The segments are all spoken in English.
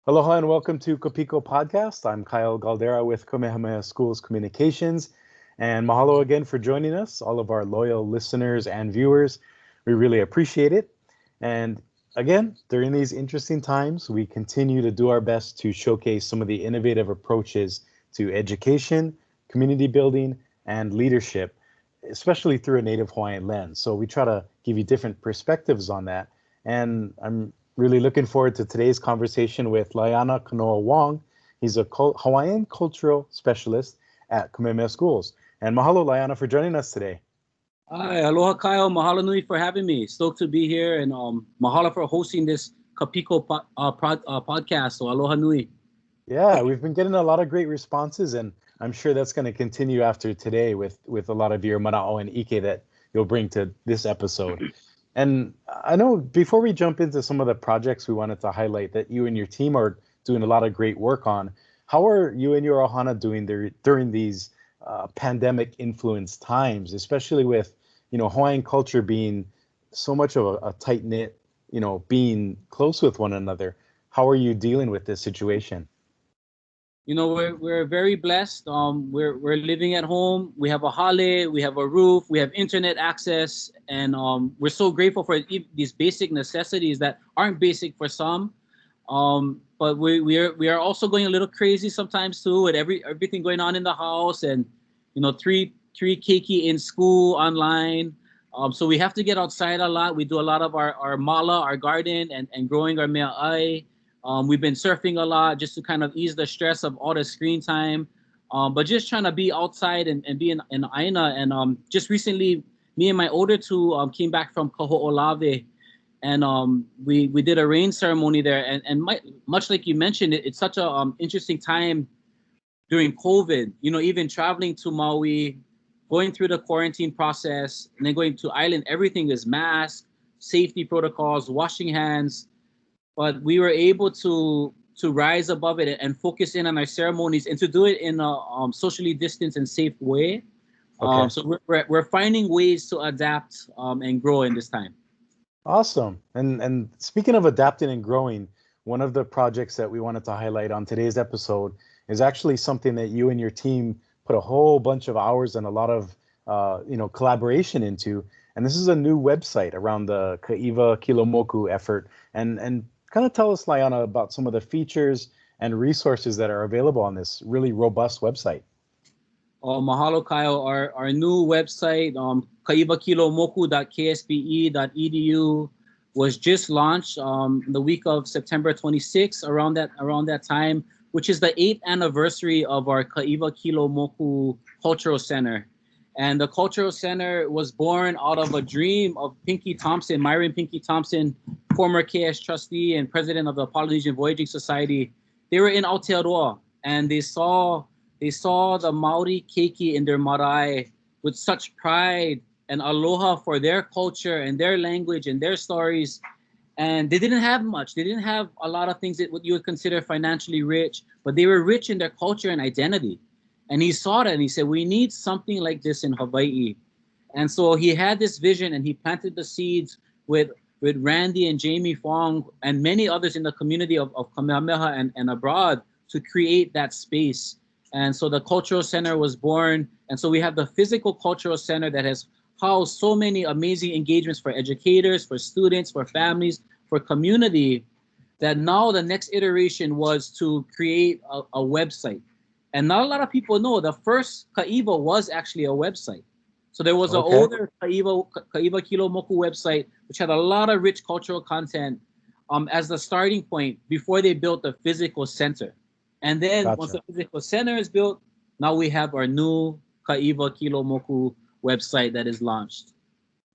Aloha and welcome to Piko podcast. I'm Kyle Galdera with Kamehameha Schools Communications. And mahalo again for joining us, all of our loyal listeners and viewers. We really appreciate it. And again, during these interesting times, we continue to do our best to showcase some of the innovative approaches to education, community building, and leadership, especially through a Native Hawaiian lens. So we try to give you different perspectives on that. And I'm really looking forward to today's conversation with Lāiana Kanoa-Wong. He's a Hawaiian cultural specialist at Kamehameha Schools. And mahalo, Lāiana, for joining us today. Hi, aloha Kyle. Mahalo nui for having me. Stoked to be here, and mahalo for hosting this Piko podcast. So aloha nui. Yeah, we've been getting a lot of great responses, and I'm sure that's going to continue after today with a lot of your mana'o and ike that you'll bring to this episode. And I know before we jump into some of the projects we wanted to highlight that you and your team are doing a lot of great work on, how are you and your ohana doing during these pandemic influenced times, especially with, Hawaiian culture being so much of a tight knit, being close with one another? How are you dealing with this situation? We're very blessed. We're living at home. We have a hale, we have a roof, we have internet access, and we're so grateful for these basic necessities that aren't basic for some. But we are also going a little crazy sometimes too, with everything going on in the house, and three keiki in school online. So we have to get outside a lot. We do a lot of our mala, our garden, and growing our mea'ai. We've been surfing a lot just to kind of ease the stress of all the screen time. But just trying to be outside and be in Aina. And just recently, me and my older two came back from Kaho'olawe. And we did a rain ceremony there. And much like you mentioned, it's such a interesting time during COVID. Even traveling to Maui, going through the quarantine process, and then going to island, everything is masks, safety protocols, washing hands. But we were able to rise above it and focus in on our ceremonies and to do it in a socially distanced and safe way. Okay. So we're finding ways to adapt and grow in this time. Awesome. And speaking of adapting and growing, one of the projects that we wanted to highlight on today's episode is actually something that you and your team put a whole bunch of hours and a lot of collaboration into. And this is a new website around the Ka'iwa Kilomoku effort. And kind of tell us, Lāiana, about some of the features and resources that are available on this really robust website. Mahalo, Kyle. Our new website, kaiwakilomoku.ksbe.edu, was just launched the week of September 26th, around that time, which is the 8th anniversary of our Kaiwa Kilomoku Cultural Center. And the Cultural Center was born out of a dream of Pinky Thompson, Myron Pinky Thompson, former KS trustee and president of the Polynesian Voyaging Society. They were in Aotearoa, and they saw the Maori keiki in their marae with such pride and aloha for their culture and their language and their stories. And they didn't have much. They didn't have a lot of things that what you would consider financially rich, but they were rich in their culture and identity. And he saw that and he said, we need something like this in Hawaii. And so he had this vision and he planted the seeds with Randy and Jamie Fong and many others in the community of Kamehameha and abroad to create that space. And so the Cultural Center was born. And so we have the physical Cultural Center that has housed so many amazing engagements for educators, for students, for families, for community, that now the next iteration was to create a website. And not a lot of people know the first Kaiwa was actually a website. So there was an older Kaiwa Kilomoku website, which had a lot of rich cultural content as the starting point before they built the physical center. And then once the physical center is built, now we have our new Kaiwa Kilomoku website that is launched.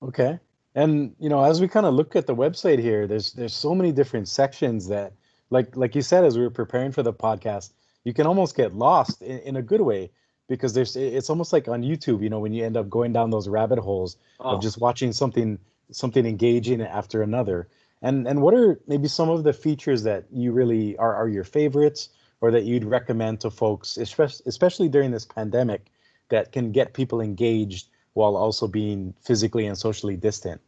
Okay. And as we kind of look at the website here, there's so many different sections that, like you said, as we were preparing for the podcast, you can almost get lost in a good way, because it's almost like on YouTube, when you end up going down those rabbit holes of just watching something engaging after another. And what are maybe some of the features that you really are your favorites, or that you'd recommend to folks, especially during this pandemic, that can get people engaged while also being physically and socially distant?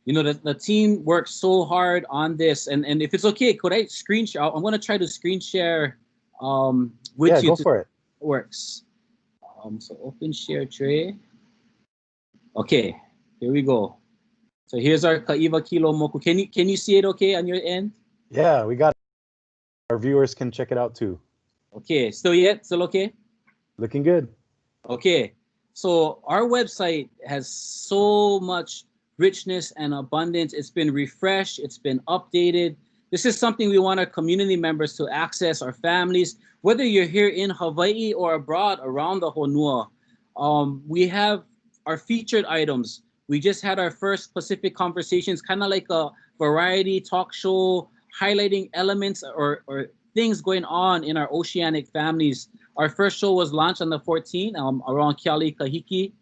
You know, the team worked so hard on this, and if it's okay, could I screen share? I'm going to try to screen share with Yeah, you go to for it. works. So open share tray. Okay, here we go. So here's our Kaiwa Kilo Moku. Can you see it okay on your end? Yeah, we got it. Our viewers can check it out too. Okay, still okay? Looking good. Okay, so our website has so much richness and abundance. It's been refreshed, it's been updated. This is something we want our community members to access, our families, whether you're here in Hawaii or abroad around the Honua. We have our featured items. We just had our first Pacific Conversations, kind of like a variety talk show, highlighting elements or things going on in our oceanic families. Our first show was launched on the 14th around Keali Kahiki.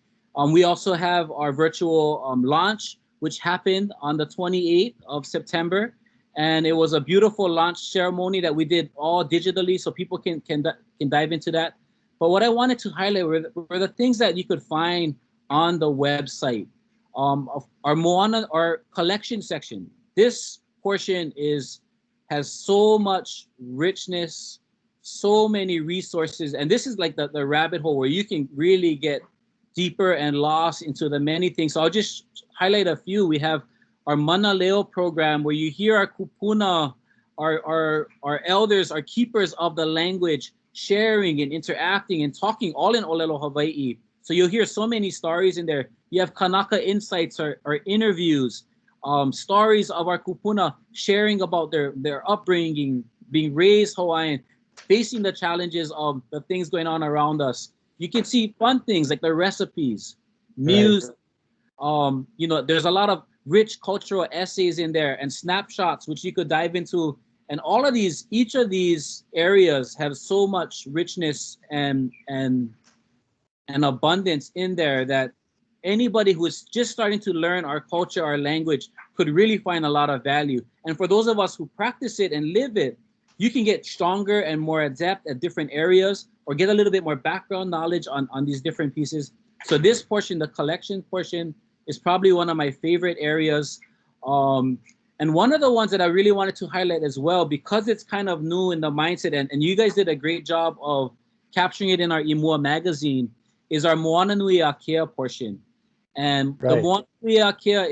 We also have our virtual launch, which happened on the 28th of September. And it was a beautiful launch ceremony that we did all digitally so people can dive into that. But what I wanted to highlight were the things that you could find on the website. Of our Moana, our collection section. This portion has so much richness, so many resources, and this is like the rabbit hole where you can really get deeper and lost into the many things. So I'll just highlight a few. We have our Manaleo program where you hear our kupuna, our elders, our keepers of the language, sharing and interacting and talking all in Olelo, Hawaii. So you'll hear so many stories in there. You have Kanaka Insights or interviews, stories of our kupuna sharing about their upbringing, being raised Hawaiian, facing the challenges of the things going on around us. You can see fun things like the recipes, music. Right. You know, there's a lot of rich cultural essays in there and snapshots which you could dive into. And all of these, each of these areas have so much richness and abundance in there that anybody who is just starting to learn our culture, our language, could really find a lot of value. And for those of us who practice it and live it, you can get stronger and more adept at different areas or get a little bit more background knowledge on these different pieces. So this portion, the collection portion, is probably one of my favorite areas. And one of the ones that I really wanted to highlight as well, because it's kind of new in the mindset, and you guys did a great job of capturing it in our Imua magazine, is our Moana Nui Akea portion. And the Moana Nui Akea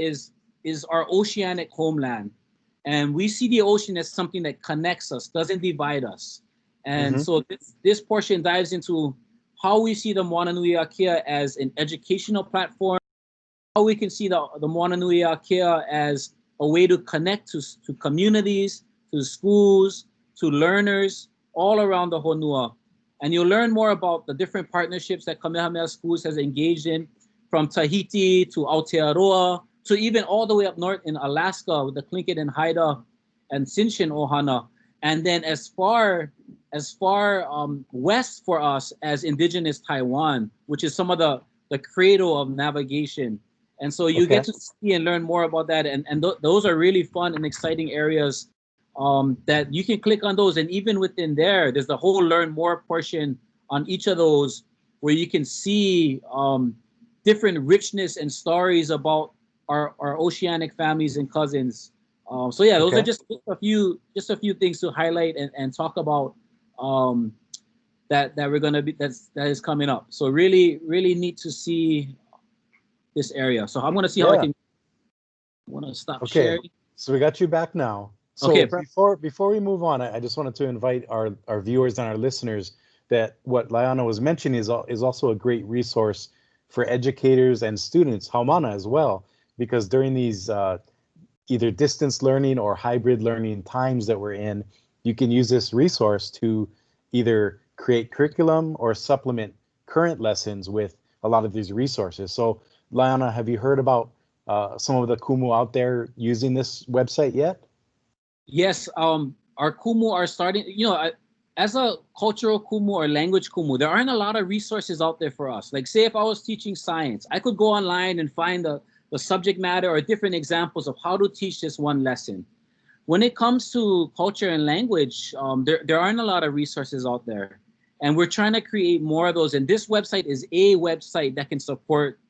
is our oceanic homeland. And we see the ocean as something that connects us, doesn't divide us. And so this portion dives into how we see the Moana Nui Akea as an educational platform, how we can see the Moana Nui Akea as a way to connect to communities, to schools, to learners all around the Honua. And you'll learn more about the different partnerships that Kamehameha Schools has engaged in, from Tahiti to Aotearoa, to even all the way up north in Alaska with the Tlingit and Haida and Sinshin Ohana. And then as far west for us as indigenous Taiwan, which is some of the cradle of navigation. And so you get to see and learn more about that. And those are really fun and exciting areas that you can click on those. And even within there, there's the whole learn more portion on each of those where you can see different richness and stories about our oceanic families and cousins. So yeah, those are just a few things to highlight and talk about that we're gonna be that is coming up. So really neat to see this area. So I'm gonna see how I can. I want to stop sharing. So we got you back now. So before we move on, I just wanted to invite our viewers and our listeners that what Lāiana was mentioning is also a great resource for educators and students, Haumana as well, because during these either distance learning or hybrid learning times that we're in, you can use this resource to either create curriculum or supplement current lessons with a lot of these resources. So Lāiana, have you heard about some of the kumu out there using this website yet? Yes, our kumu are starting, as a cultural kumu or language kumu, there aren't a lot of resources out there for us. Like say if I was teaching science, I could go online and find the subject matter or different examples of how to teach this one lesson. When it comes to culture and language, there aren't a lot of resources out there. And we're trying to create more of those. And this website is a website that can support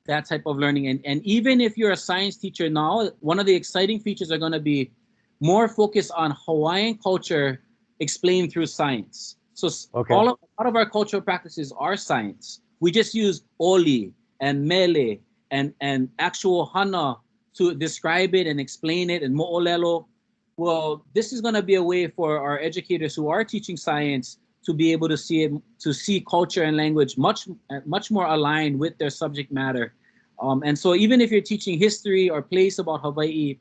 that type of learning. And even if you're a science teacher now, one of the exciting features are going to be more focused on Hawaiian culture explained through science. So Okay. a lot of our cultural practices are science. We just use oli and mele and actual hana to describe it and explain it, and mo'olelo. Well, this is going to be a way for our educators who are teaching science to be able to see it, to see culture and language much more aligned with their subject matter. And so even if you're teaching history or place about Hawaii,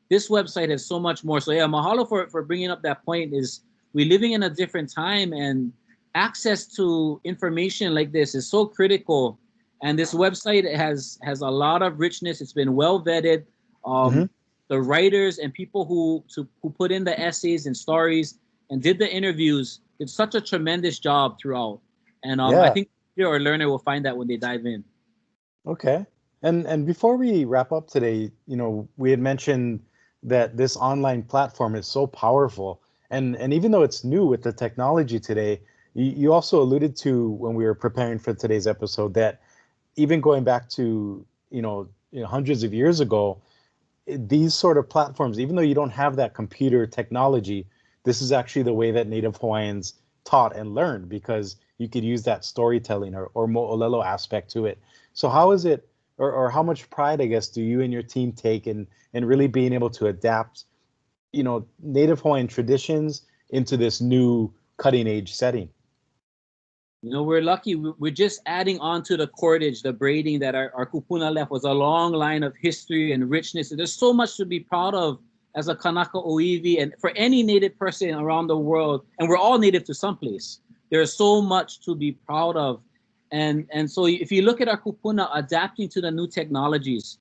this website has so much more. So yeah, mahalo for bringing up that point. Is we're living in a different time, and access to information like this is so critical. And this website has a lot of richness. It's been well vetted. The writers and people who put in the essays and stories and did the interviews did such a tremendous job throughout. And I think your learner will find that when they dive in. Okay. And before we wrap up today, we had mentioned that this online platform is so powerful. And even though it's new with the technology today, you also alluded to when we were preparing for today's episode that even going back to, hundreds of years ago, these sort of platforms, even though you don't have that computer technology, this is actually the way that Native Hawaiians taught and learned, because you could use that storytelling or mo'olelo aspect to it. So how is it, or how much pride, I guess, do you and your team take in really being able to adapt, Native Hawaiian traditions into this new cutting edge setting? We're lucky. We're just adding on to the cordage, the braiding that our kupuna left was a long line of history and richness. There's so much to be proud of as a Kanaka Oiwi, and for any Native person around the world, and we're all Native to some place. There's so much to be proud of. And so if you look at our kupuna adapting to the new technologies,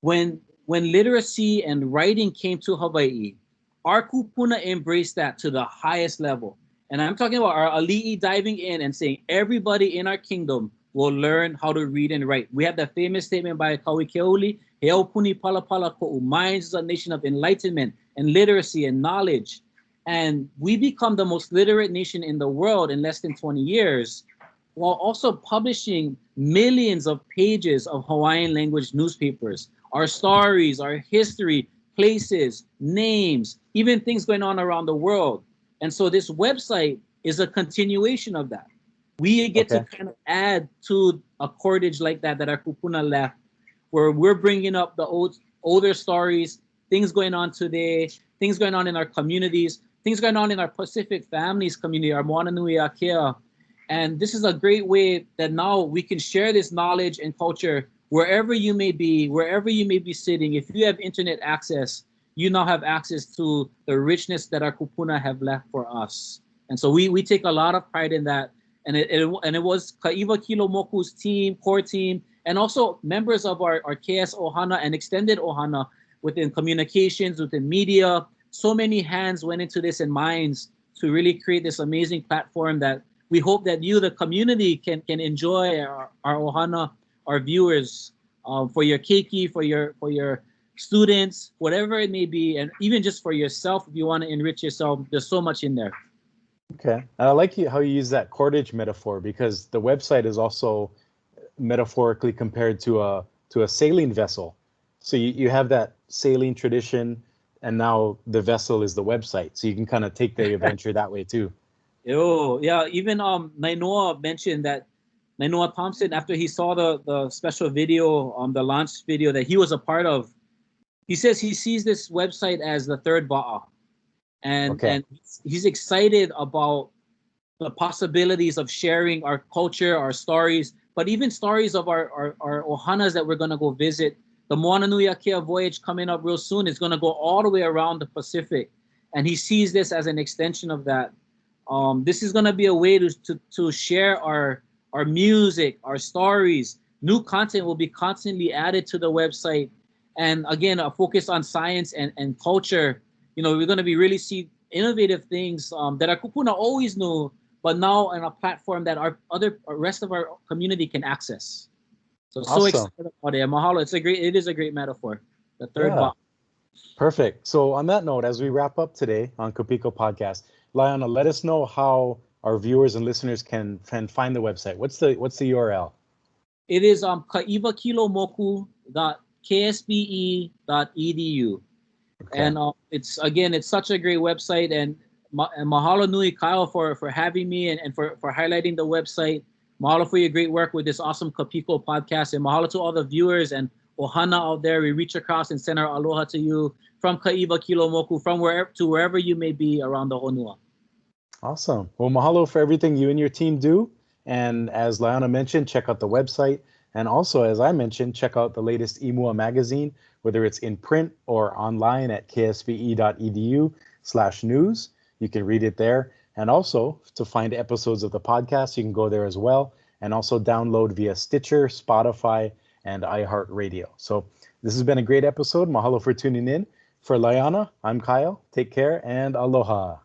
when literacy and writing came to Hawaii, our kupuna embraced that to the highest level. And I'm talking about our ali'i diving in and saying everybody in our kingdom will learn how to read and write. We have that famous statement by Kauikeoli, He'o puni palapala ko'u, minds is a nation of enlightenment and literacy and knowledge. And we become the most literate nation in the world in less than 20 years, while also publishing millions of pages of Hawaiian language newspapers, our stories, our history, places, names, even things going on around the world. And so this website is a continuation of that. We get to kind of add to a cordage like that our kupuna left, where we're bringing up the older stories, things going on today, things going on in our communities, things going on in our Pacific families community, our Moana Nui Akea. And this is a great way that now we can share this knowledge and culture wherever you may be sitting. If you have internet access, you now have access to the richness that our kupuna have left for us. And so we take a lot of pride in that. And it was Ka'iwa Kilo Moku's team, core team, and also members of our KS Ohana and extended Ohana within communications, within media. So many hands went into this and minds to really create this amazing platform that we hope that you, the community, can enjoy our Ohana, our viewers, for your keiki, for your students, whatever it may be, and even just for yourself, if you want to enrich yourself. There's so much in there. Okay. And I like how you use that cordage metaphor, because the website is also metaphorically compared to a sailing vessel. So you have that sailing tradition, and now the vessel is the website. So you can kind of take the adventure that way too. Oh, yeah. Even Nainoa mentioned that Nainoa Thompson, after he saw the special video, the launch video that he was a part of, he says he sees this website as the third Ba'a. And he's excited about the possibilities of sharing our culture, our stories, but even stories of our Ohanas that we're going to go visit. The Moana Nui Akea voyage coming up real soon is going to go all the way around the Pacific. And he sees this as an extension of that. This is going to be a way to share our music, our stories. New content will be constantly added to the website. And again, a focus on science and culture. We're going to be really see innovative things that our kupuna always knew, but now on a platform that our rest of our community can access. So awesome. So excited about it. Mahalo. It is a great metaphor. The third box. Perfect. So on that note, as we wrap up today on Piko Podcast, Lāiana, let us know how our viewers and listeners can find the website. What's the URL? It is kaiwakilomoku.ksbe.edu. Okay. And it's such a great website. And mahalo nui, Kyle, for having me and for highlighting the website. Mahalo for your great work with this awesome Kapiko podcast. And mahalo to all the viewers and ohana out there. We reach across and send our aloha to you from Kaiwa Kilomoku, from wherever you may be around the honua. Awesome. Well, mahalo for everything you and your team do. And as Lāiana mentioned, check out the website. And also, as I mentioned, check out the latest IMUA magazine, whether it's in print or online at ksve.edu/news. You can read it there. And also, to find episodes of the podcast, you can go there as well. And also download via Stitcher, Spotify, and iHeartRadio. So this has been a great episode. Mahalo for tuning in. For Lāiana, I'm Kyle. Take care and aloha.